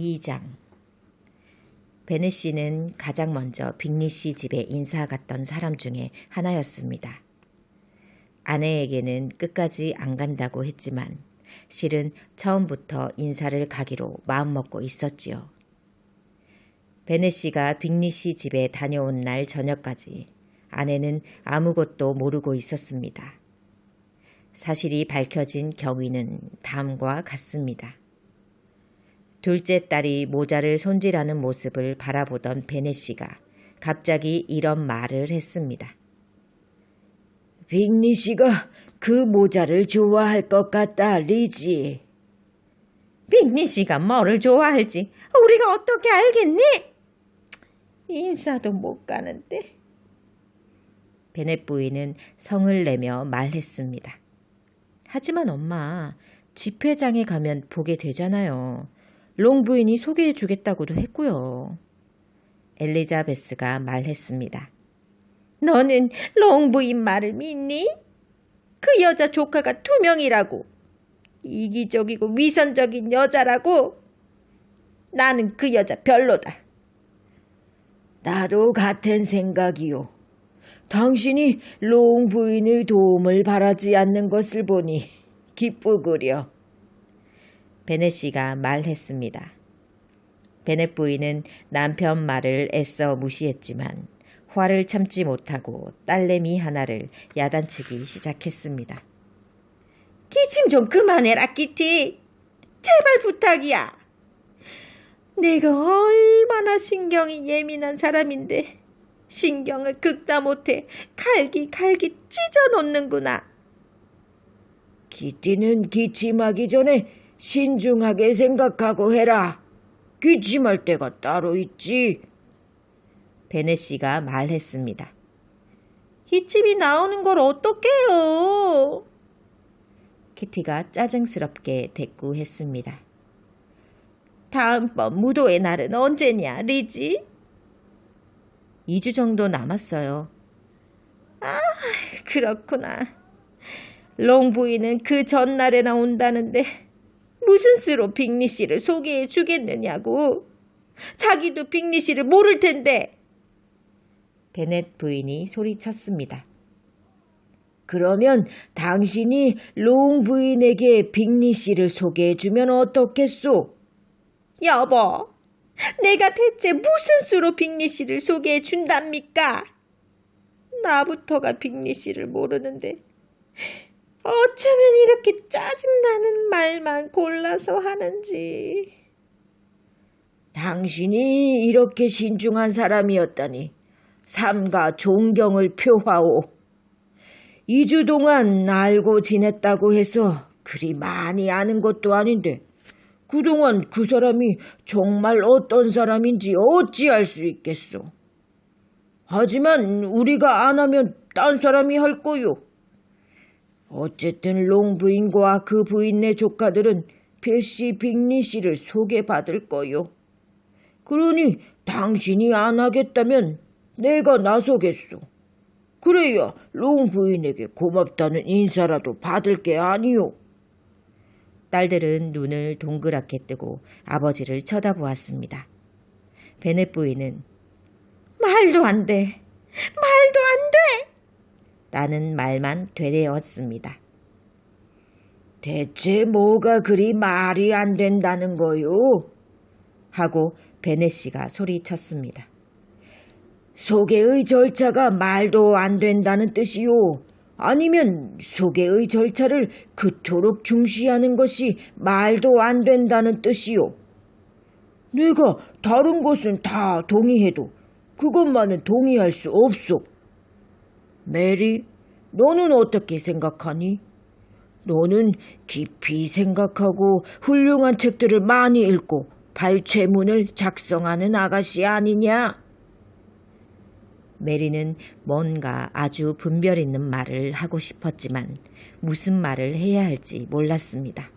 2장. 베넷 씨는 가장 먼저 빅리 씨 집에 인사 갔던 사람 중에 하나였습니다. 아내에게는 끝까지 안 간다고 했지만 실은 처음부터 인사를 가기로 마음먹고 있었지요. 베넷 씨가 빅리 씨 집에 다녀온 날 저녁까지 아내는 아무것도 모르고 있었습니다. 사실이 밝혀진 경위는 다음과 같습니다. 둘째 딸이 모자를 손질하는 모습을 바라보던 베넷 씨가 갑자기 이런 말을 했습니다. 빅리 씨가 그 모자를 좋아할 것 같다, 리지. 빅리 씨가 뭐를 좋아할지 우리가 어떻게 알겠니? 인사도 못 가는데. 베넷 부인은 성을 내며 말했습니다. 하지만 엄마, 집회장에 가면 보게 되잖아요. 롱 부인이 소개해 주겠다고도 했고요. 엘리자베스가 말했습니다. 너는 롱 부인 말을 믿니? 그 여자 조카가 2명이라고. 이기적이고 위선적인 여자라고. 나는 그 여자 별로다. 나도 같은 생각이요. 당신이 롱 부인의 도움을 바라지 않는 것을 보니 기쁘구려. 베넷 씨가 말했습니다. 베넷 부인은 남편 말을 애써 무시했지만 화를 참지 못하고 딸내미 하나를 야단치기 시작했습니다. 기침 좀 그만해라, 키티. 제발 부탁이야. 내가 얼마나 신경이 예민한 사람인데 신경을 긁다 못해 갈기 찢어놓는구나. 키티는 기침하기 전에 신중하게 생각하고 해라. 기침할 때가 따로 있지. 베넷 씨가 말했습니다. 기침이 나오는 걸 어떡해요? 키티가 짜증스럽게 대꾸했습니다. 다음번 무도의 날은 언제냐, 리지? 2주 정도 남았어요. 아, 그렇구나. 롱 부인은 그 전날에나 온다는데 무슨 수로 빅리 씨를 소개해 주겠느냐고. 자기도 빅리 씨를 모를 텐데. 베넷 부인이 소리쳤습니다. 그러면 당신이 롱 부인에게 빅리 씨를 소개해 주면 어떻겠소? 여보, 내가 대체 무슨 수로 빅리 씨를 소개해 준답니까? 나부터가 빅리 씨를 모르는데 어쩌면 이렇게 짜증나는 말만 골라서 하는지. 당신이 이렇게 신중한 사람이었다니 삼가 존경을 표하오. 2주 동안 알고 지냈다고 해서 그리 많이 아는 것도 아닌데 그동안 그 사람이 정말 어떤 사람인지 어찌 알 수 있겠소. 하지만 우리가 안 하면 딴 사람이 할 거요. 어쨌든 롱 부인과 그 부인네 조카들은 필시 빅리 씨를 소개받을 거요. 그러니 당신이 안 하겠다면 내가 나서겠소. 그래야 롱 부인에게 고맙다는 인사라도 받을 게 아니요. 딸들은 눈을 동그랗게 뜨고 아버지를 쳐다보았습니다. 베넷 부인은 말도 안 돼. 말도 안 돼. 라는 말만 되뇌었습니다. 대체 뭐가 그리 말이 안 된다는 거요? 하고 베넷 씨가 소리쳤습니다. 소개의 절차가 말도 안 된다는 뜻이요? 아니면 소개의 절차를 그토록 중시하는 것이 말도 안 된다는 뜻이요? 내가 다른 것은 다 동의해도 그것만은 동의할 수 없소. 메리, 너는 어떻게 생각하니? 너는 깊이 생각하고 훌륭한 책들을 많이 읽고 발췌문을 작성하는 아가씨 아니냐? 메리는 뭔가 아주 분별 있는 말을 하고 싶었지만 무슨 말을 해야 할지 몰랐습니다.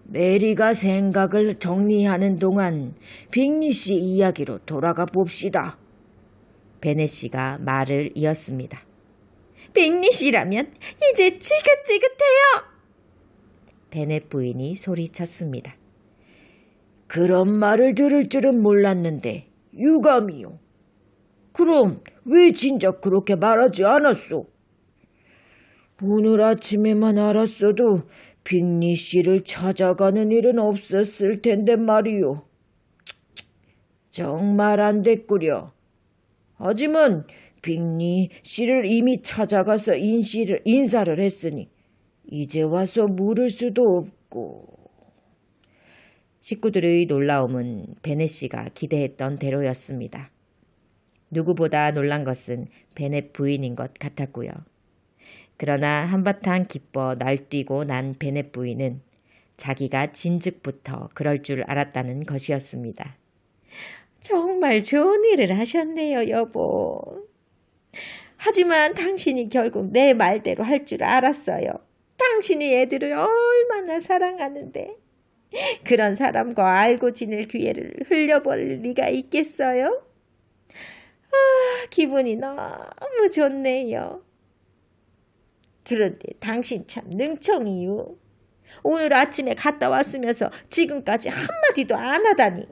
메리가 생각을 정리하는 동안 빅리 씨 이야기로 돌아가 봅시다. 베넷 씨가 말을 이었습니다. 빅리 씨라면 이제 지긋지긋해요. 베넷 부인이 소리쳤습니다. 그런 말을 들을 줄은 몰랐는데 유감이요. 그럼 왜 진작 그렇게 말하지 않았소? 오늘 아침에만 알았어도 빅리 씨를 찾아가는 일은 없었을 텐데 말이요. 정말 안 됐구려. 하지만 빅리 씨를 이미 찾아가서 인사를 했으니 이제 와서 물을 수도 없고. 식구들의 놀라움은 베넷 씨가 기대했던 대로였습니다. 누구보다 놀란 것은 베넷 부인인 것 같았고요. 그러나 한바탕 기뻐 날뛰고 난 베넷 부인은 자기가 진즉부터 그럴 줄 알았다는 것이었습니다. 정말 좋은 일을 하셨네요, 여보. 하지만 당신이 결국 내 말대로 할 줄 알았어요. 당신이 애들을 얼마나 사랑하는데 그런 사람과 알고 지낼 기회를 흘려버릴 리가 있겠어요? 기분이 너무 좋네요. 그런데 당신 참 능청이요. 오늘 아침에 갔다 왔으면서 지금까지 한마디도 안 하다니.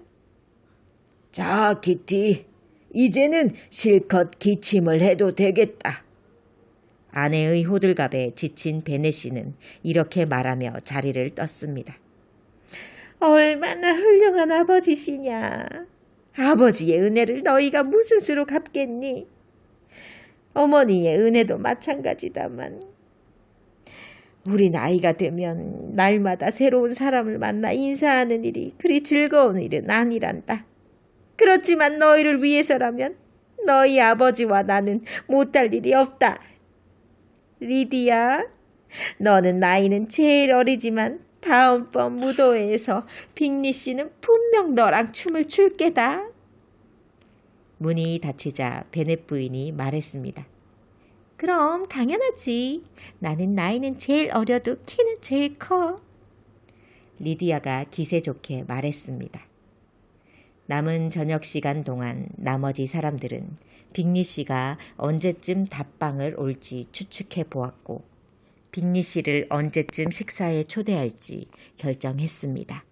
자, 키티. 이제는 실컷 기침을 해도 되겠다. 아내의 호들갑에 지친 베넷 씨는 이렇게 말하며 자리를 떴습니다. 얼마나 훌륭한 아버지시냐. 아버지의 은혜를 너희가 무슨 수로 갚겠니? 어머니의 은혜도 마찬가지다만 우리 나이가 되면 날마다 새로운 사람을 만나 인사하는 일이 그리 즐거운 일은 아니란다. 그렇지만 너희를 위해서라면 너희 아버지와 나는 못할 일이 없다. 리디야, 너는 나이는 제일 어리지만 다음번 무도회에서 빅리 씨는 분명 너랑 춤을 출 게다. 문이 닫히자 베넷 부인이 말했습니다. 그럼 당연하지. 나는 나이는 제일 어려도 키는 제일 커. 리디아가 기세 좋게 말했습니다. 남은 저녁 시간 동안 나머지 사람들은 빅리 씨가 언제쯤 답방을 올지 추측해 보았고 빅리 씨를 언제쯤 식사에 초대할지 결정했습니다.